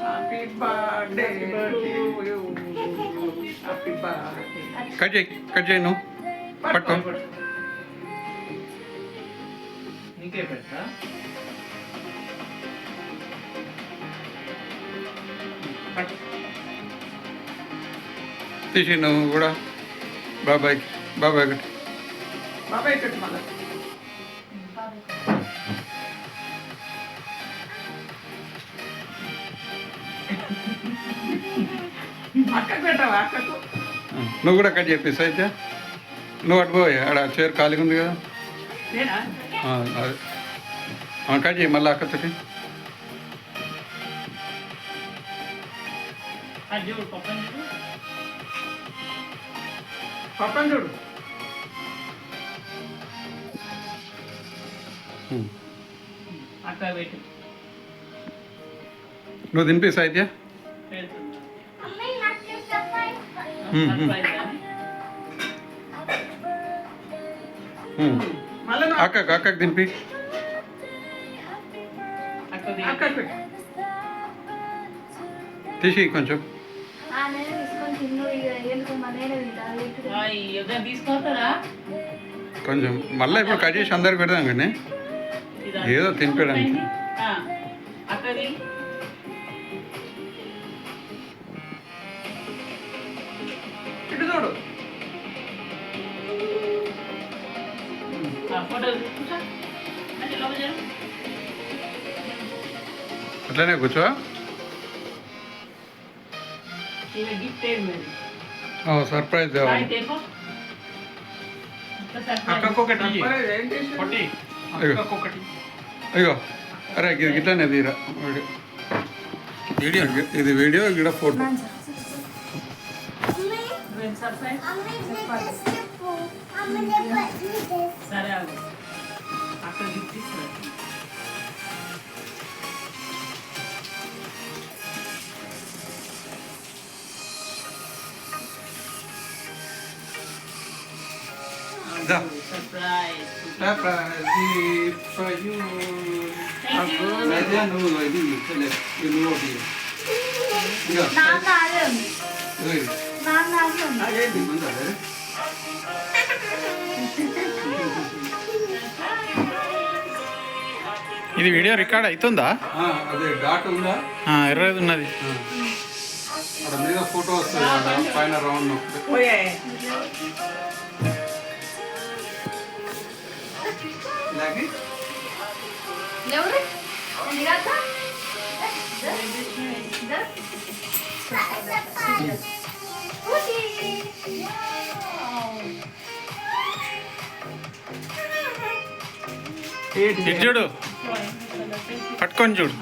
Happy birthday happy birthday. Cut చేయి నువ్వు పట్టుకో. నీకే పెట్టా. తీసి నువ్వు కూడా బాబాయ్ బాబాయ్ కట్టి. బాబాయ్ కట్టు మళ్ళా. అక్కకు పెట్టావా? అక్కకు నువ్వు కూడా కట్ చెప్పేసి అయితే నువ్వు అటు పోయి ఆడ చైర్ ఖాళీగా ఉంది కదా. నేనా? అదే కట్ చేయి మళ్ళీ అక్కతోటి. పప్పని చూడు. అక్క పెట్టు. నువ్వు తినిపిస్తా అయితే. అక్కకు తినిపి. తీసి కొంచెం కొంచెం మళ్ళీ ఇప్పుడు కట్ చేసి అందరికి పెడదాం కానీ ఏదో తినిపించడానికి. ఇటు చూడు. అట్లనే కూర్చో. సర్ప్రైజ్ అయ్యో అరే ఇట్లానే తీరా వీడియో. ఇది వీడియో ఇక్కడ ఫోటో. సరే అక్కడ గిఫ్ట్ ఇస్తారు. Surprise for you. Thank you. నువ్వు ఇది నువ్వు ఇది వీడియో రికార్డ్ అవుతుందా? అదే డాట్ ఉందా? ఎర్రది ఉన్నది. అక్కడ మీద ఫోటో వస్తుంది పైన రౌండ్. ఇటు చూడు, పట్టుకొని చూడు.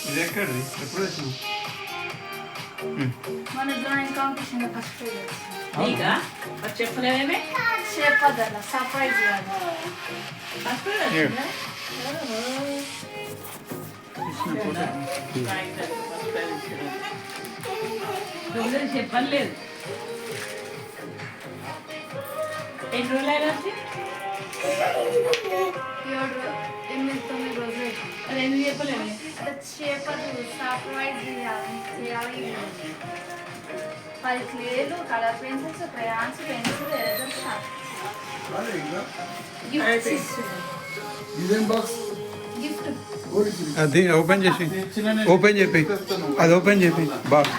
ఇది ఎక్కడిది? ఎప్పుడు వచ్చినావు? మన డ్రాయింగ్ కాంపిటీషన్ ఫస్ట్ చెప్పలేమే. చెప్పదల సర్ప్రైజ్ చెప్పలేదు. ఎన్ని రోజులు వచ్చి 8-9 రోజులు. అది ఎందుకు చెప్పలేము? చెప్పదు సర్ప్రైజ్ చేయాలి. 10 క్లేలు, colour pencils, crayons, pencil, eraser, sharp. Gift అది ఓపెన్ చేసి చెప్పి అది ఓపెన్ చెప్పి బాగా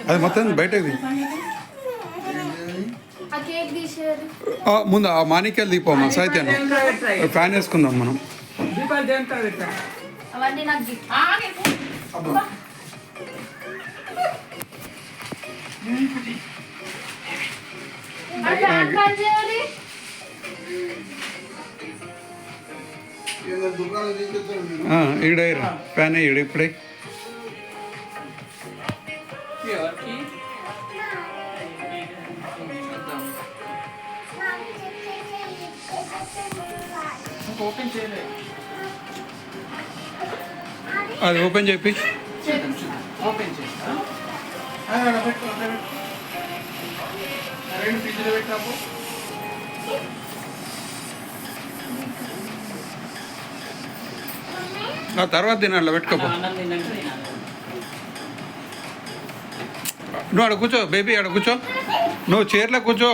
అది మొత్తం బయటది. ఆ కేక్ తీసేది ముందు ఆ మాణిక్యాలు దీపమ్మా సాయిత్యాను ఫ్యాన్ వేసుకుందాం మనం. దీపాలు దేంతో పెట్టా? అవన్నీ నాకు గిఫ్ట్. ఈడైరా ఫ్యాన్ ఈడ ఇప్పుడే. ఎవరికి? ఓపెన్ చేయలేదు. అది ఓపెన్ చెప్పి ఓపెన్ చేస్తా. రెండు ఫ్రిడ్జ్లో పెట్టాము. ఆ తర్వాత తినాలి పెట్టుకోపో. అన్నం తిన్నాక తినాలి. నువ్వు ఆడ కూర్చో బేబీ, ఆడ కూర్చో, నువ్వు చైర్లో కూర్చో.